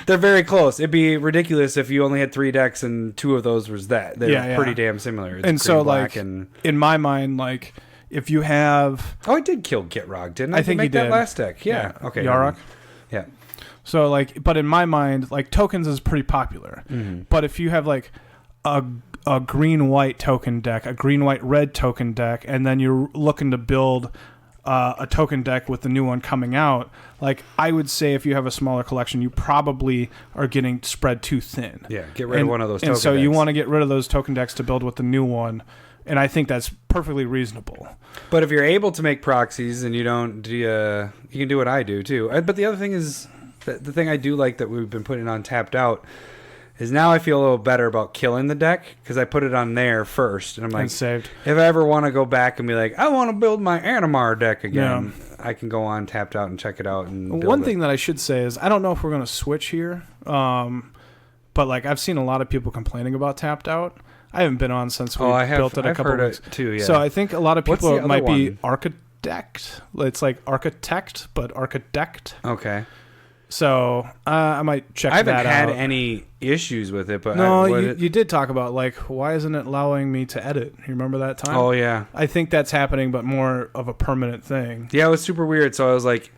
They're very close. It'd be ridiculous if you only had 3 decks and 2 of those was that. They're pretty damn similar. It's and green, so black, like, and in my mind, like if you have, I did kill Gitrog, didn't I? I think make you that did. last deck. Yeah. Okay. Yarok. Yeah. So like, but in my mind, like tokens is pretty popular. But if you have like a green-white token deck, a green-white-red token deck, and then you're looking to build a token deck with the new one coming out, like I would say if you have a smaller collection, you probably are getting spread too thin. Yeah, get rid of one of those token decks. And so decks. you want to get rid of those token decks to build with the new one, and I think that's perfectly reasonable. But if you're able to make proxies and you don't, you can do what I do too. But the other thing is, the thing I do like that we've been putting on Tapped Out is now I feel a little better about killing the deck because I put it on there first, and I'm like, saved. If I ever want to go back and be like, I want to build my Animar deck again, I can go on Tapped Out and check it out. And one thing that I should say is I don't know if we're going to switch here, but like I've seen a lot of people complaining about Tapped Out. I haven't been on since we built it a couple weeks too. Yeah. So I think a lot of people might be one? Architect. It's like Architect, but Architect. Okay. So I might check that out. I haven't had any issues with it, but no, you did talk about like why isn't it allowing me to edit? You remember that time? Oh yeah. I think that's happening, but more of a permanent thing. Yeah, it was super weird. So I was like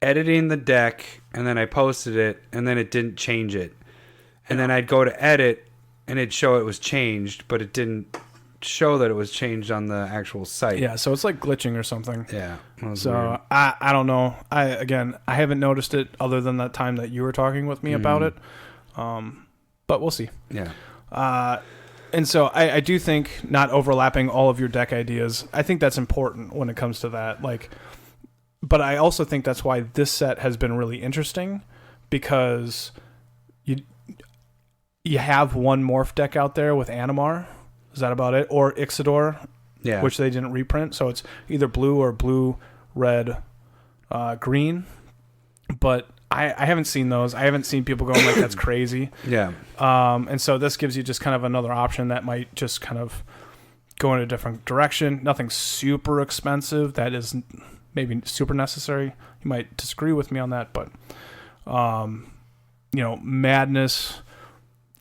editing the deck, and then I posted it, and then it didn't change it, and then I'd go to edit, and it'd show it was changed, but it didn't show that it was changed on the actual site. Yeah, so it's like glitching or something. Yeah. So I don't know. I haven't noticed it other than that time that you were talking with me about it. But we'll see. Yeah. And so I do think not overlapping all of your deck ideas, I think that's important when it comes to that. Like, but I also think that's why this set has been really interesting, because you have one morph deck out there with Animar. Is that about it? Or Ixidor, which they didn't reprint. So it's either blue or blue, red, green. But I haven't seen those. I haven't seen people going like, that's crazy. Yeah. And so this gives you just kind of another option that might just kind of go in a different direction. Nothing super expensive that is maybe super necessary. You might disagree with me on that, but Madness.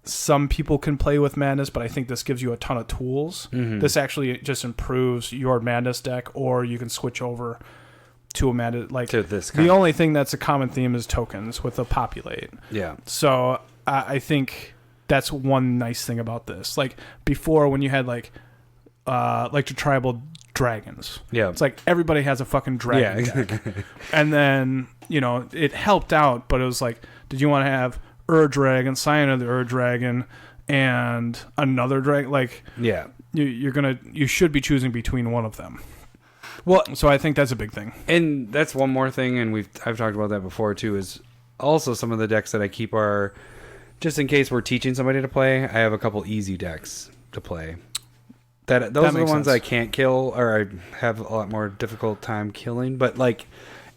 Some people can play with Madness, but I think this gives you a ton of tools. This actually just improves your Madness deck, or you can switch over to a Madness. Like to this the only thing that's a common theme is tokens with a populate. Yeah. So I think that's one nice thing about this. Like before, when you had like your tribal dragons. Yeah. It's like everybody has a fucking dragon deck. And then, it helped out, but it was like, did you want to have Ur-Dragon, Scion of the Ur-Dragon, and another dragon? Like, yeah, you should be choosing between one of them. Well, so I think that's a big thing. And that's one more thing, and I've talked about that before too, is also some of the decks that I keep are just in case we're teaching somebody to play. I have a couple easy decks to play. Those are the ones I can't kill, or I have a lot more difficult time killing. But like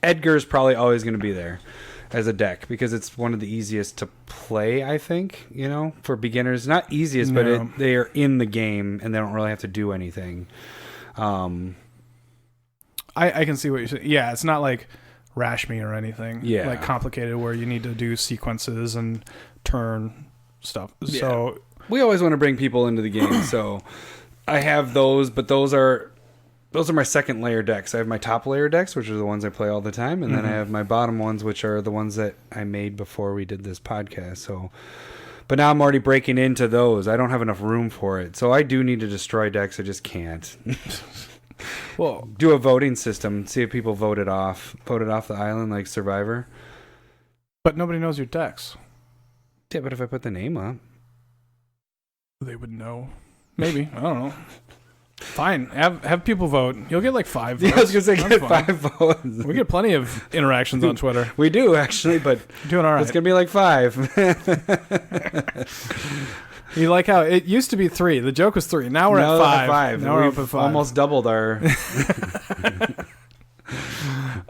Edgar's probably always going to be there as a deck because it's one of the easiest to play, I think, for beginners. Not easiest, but they are in the game and they don't really have to do anything. I can see what you're saying. Yeah, it's not like Rashmi or anything. Yeah. Like complicated where you need to do sequences and turn stuff. Yeah. So we always want to bring people into the game, so I have those, but those are my second layer decks. I have my top layer decks, which are the ones I play all the time, and then I have my bottom ones, which are the ones that I made before we did this podcast. So, but now I'm already breaking into those. I don't have enough room for it, so I do need to destroy decks. I just can't. Well, do a voting system. See if people vote it off the island like Survivor. But nobody knows your decks. Yeah, but if I put the name up, they would know. Maybe. I don't know. Fine. Have people vote. You'll get like 5 votes. Yeah, I was going to say, get 5 votes. We get plenty of interactions on Twitter. We do, actually, but doing all right. It's going to be like 5. You like how it used to be 3. The joke was 3. Now we're at 5. Now we're up at 5. Almost doubled our.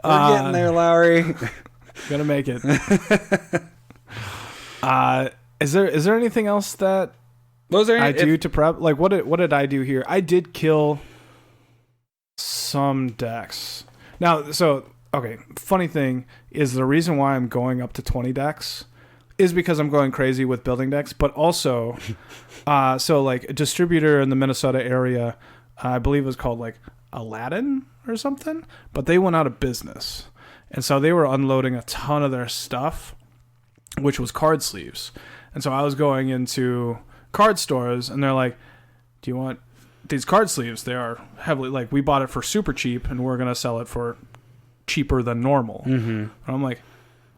We're getting there, Lowry. Gonna make it. Is there anything else that I do to prep? Like, what did I do here? I did kill some decks. Now, so okay. Funny thing is, the reason why I'm going up to 20 decks is because I'm going crazy with building decks, but also, so like a distributor in the Minnesota area, I believe it was called like Aladdin or something, but they went out of business. And so they were unloading a ton of their stuff, which was card sleeves. And so I was going into card stores and they're like, do you want these card sleeves? They are heavily, like, we bought it for super cheap and we're going to sell it for cheaper than normal. Mm-hmm. And I'm like,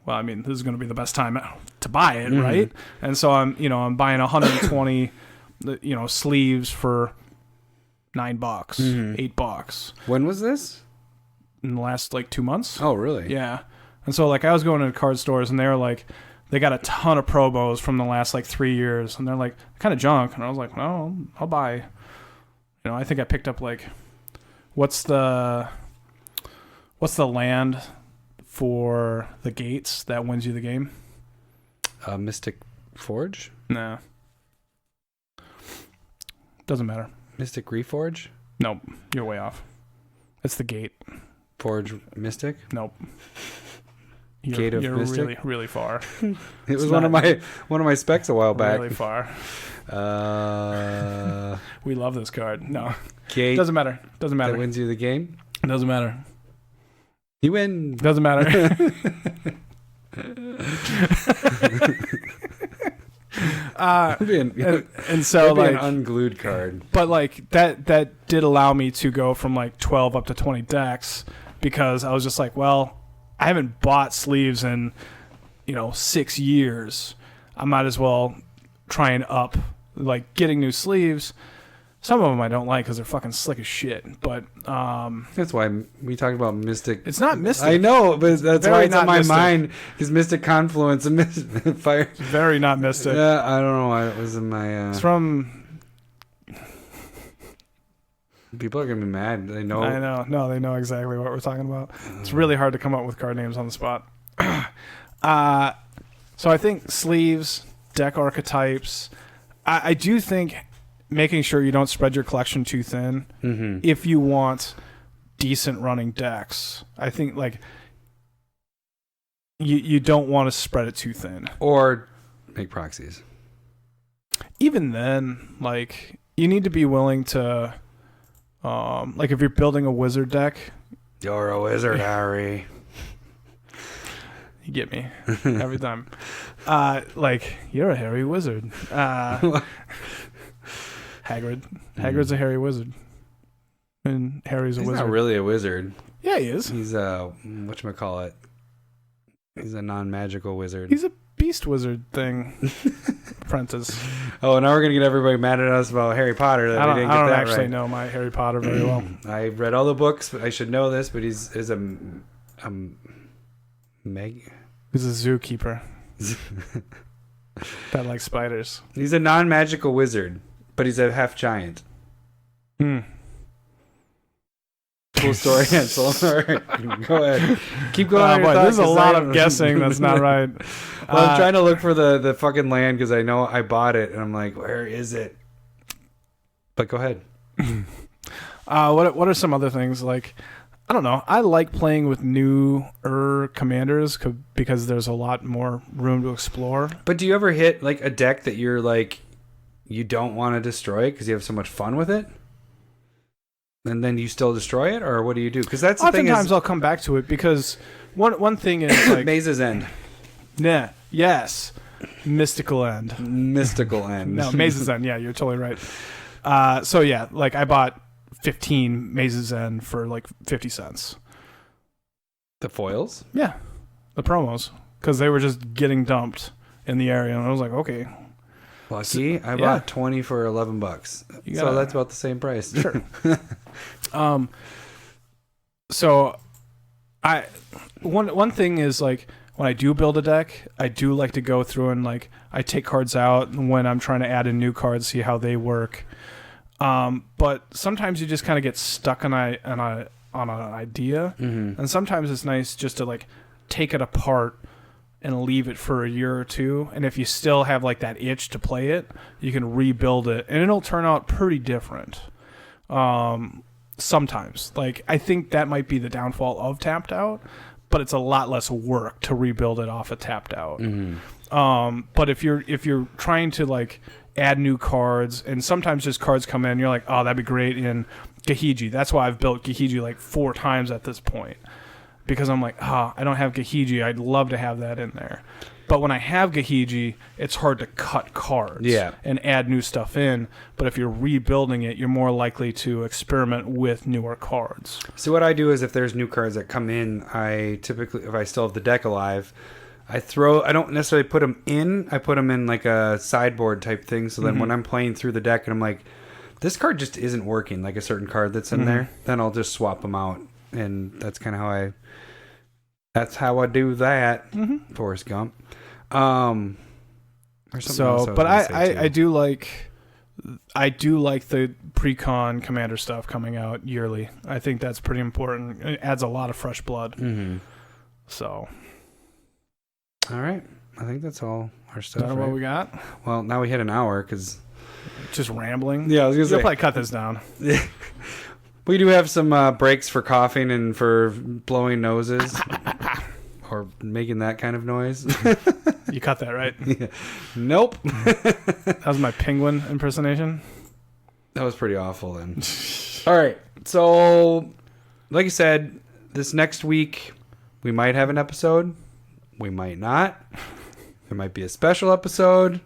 well, I mean, this is going to be the best time to buy it, mm-hmm. right? And so I'm buying 120, sleeves for $9, mm-hmm. $8. When was this? In the last like 2 months. Oh, really? Yeah. And so like I was going to card stores and they were like, they got a ton of promos from the last like 3 years and they're like kind of junk. And I was like, no, I'll buy. I think I picked up like, what's the land for the gates that wins you the game? Mystic Forge? No. Doesn't matter. Mystic Reforge? Nope. You're way off. It's the gate. Forge Mystic? Nope. Gate of Mystic? Really, really far. It was one of my specs a while back. Really far. We love this card. No. Gate. Doesn't matter. That wins you the game? It doesn't matter. You win. Doesn't matter. And so like an unglued card. But like that did allow me to go from like 12 up to 20 decks because I was just like, well, I haven't bought sleeves in 6 years. I might as well try and up, like, getting new sleeves. Some of them I don't like because they're fucking slick as shit. But that's why we talked about Mystic. It's not Mystic. I know, but that's why it's on my mind. Because Mystic Confluence and Fire. It's very not Mystic. Yeah, I don't know why it was in my. It's from. People are gonna be mad. They know. I know. No, they know exactly what we're talking about. It's really hard to come up with card names on the spot. So I think sleeves, deck archetypes. I do think making sure you don't spread your collection too thin. Mm-hmm. If you want decent running decks, I think like you don't want to spread it too thin. Or make proxies. Even then, like you need to be willing to. Like if you're building a wizard deck, you're a wizard, Harry. You get me every time. Like you're a hairy wizard. Hagrid. Hagrid's a hairy wizard, and Harry's a wizard. He's not really a wizard. Yeah, he is. He's whatchamacallit. He's a non-magical wizard. He's a beast wizard thing. Apprentice. Oh, now we're gonna get everybody mad at us about Harry Potter. That I don't actually know my Harry Potter very well. I read all the books, but I should know this. But he's a He's a zookeeper that likes spiders. He's a non-magical wizard, but he's a half giant. Hmm. Cool story, Ansel. All right, go ahead. Keep going. There's a lot of guessing that's not right. Well, I'm trying to look for the fucking land because I know I bought it, and I'm like, where is it? But go ahead. What are some other things? Like, I don't know. I like playing with newer commanders because there's a lot more room to explore. But do you ever hit like a deck that you're like, you don't want to destroy because you have so much fun with it? And then you still destroy it, or what do you do? Because that's the thing. Oftentimes I'll come back to it because one thing is like Maze's End. Nah. Yes. Mystical End. Mystical End. No, Maze's End. Yeah, you're totally right. So yeah, like I bought 15 Maze's End for like 50 cents. The foils? Yeah, the promos because they were just getting dumped in the area, and I was like, okay. Lucky. I bought 20 for $11. So that's about the same price. Sure. So one thing is like when I do build a deck, I do like to go through and like I take cards out when I'm trying to add in new cards, see how they work. But sometimes you just kind of get stuck on an idea, and sometimes it's nice just to like take it apart and leave it for a year or two. And if you still have like that itch to play it, you can rebuild it, and it'll turn out pretty different. Sometimes, like I think that might be the downfall of Tapped Out, but it's a lot less work to rebuild it off of Tapped Out. But if you're trying to like add new cards, and sometimes just cards come in, you're like, oh, that'd be great in Gahiji. That's why I've built Gahiji like 4 times at this point, because I'm like, I don't have Gahiji. I'd love to have that in there. But when I have Gahiji, it's hard to cut cards and add new stuff in. But if you're rebuilding it, you're more likely to experiment with newer cards. So what I do is if there's new cards that come in, I typically, if I still have the deck alive, I don't necessarily put them in. I put them in like a sideboard type thing. So then when I'm playing through the deck and I'm like, this card just isn't working, like a certain card that's in there, then I'll just swap them out. And that's kind of how I do that. Forrest Gump. I do like the pre-con commander stuff coming out yearly. I think that's pretty important. It adds a lot of fresh blood. So, all right, I think that's all our stuff. Is that what we got? Well, now we hit an hour because just rambling. Yeah, I was gonna say you'll probably cut this down. We do have some breaks for coughing and for blowing noses. Or making that kind of noise. You cut that, right? Yeah. Nope. That was my penguin impersonation. That was pretty awful then. All right. So, like I said, this next week, we might have an episode. We might not. There might be a special episode.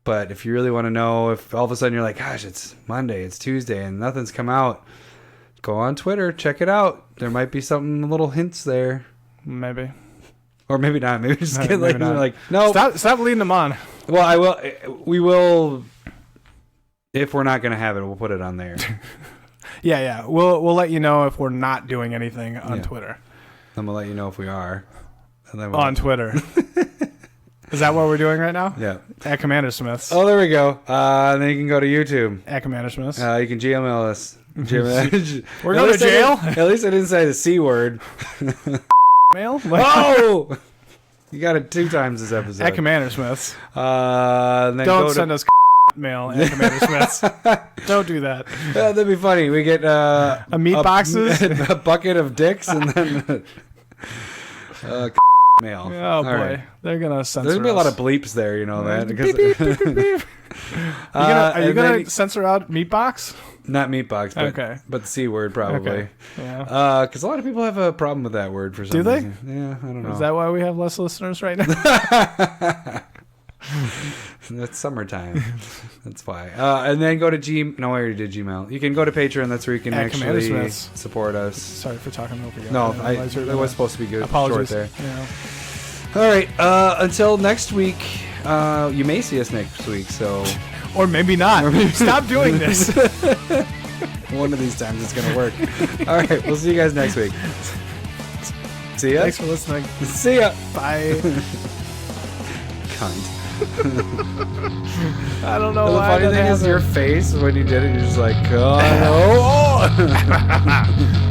But if you really want to know, if all of a sudden you're like, gosh, it's Monday, it's Tuesday, and nothing's come out, go on Twitter, check it out. There might be something, little hints there. Maybe. Or maybe not. Maybe just get like no. Stop leading them on. Well, we will. If we're not going to have it, we'll put it on there. Yeah. We'll let you know if we're not doing anything on Twitter. I'm gonna let you know if we are. And then on Twitter. Is that what we're doing right now? Yeah. At CommanderSmiths. Oh, there we go. And then you can go to YouTube. At CommanderSmiths. You can GML us. We're going to jail? At least I didn't say the C word. Mail? Oh! You got it 2 times this episode. At CommanderSmiths. Then don't send us mail at CommanderSmiths. Don't do that. That'd be funny. We get a meat boxes, a bucket of dicks, and then mail. Oh boy, right. They're gonna censor. There's gonna be a lot of bleeps there, you know that. Beep, beep, beep, beep, beep. Are you gonna censor out meat box? Not meat box, but but the C word probably. Okay. Yeah. Because a lot of people have a problem with that word for some reason. Do they? Yeah, I don't know. Is that why we have less listeners right now? It's summertime. That's why. And then go to No, I already did Gmail. You can go to Patreon. That's where you can actually support us. Sorry for talking over you. No, that was supposed to be good. Apologies. Short there. Yeah. All right. Until next week, you may see us next week. So, or maybe not. Stop doing this. One of these times it's gonna work. All right. We'll see you guys next week. See ya. Thanks for listening. See ya. Bye. Cunt. I don't know the why. The funny thing is your face when you did it. You're just like, oh no.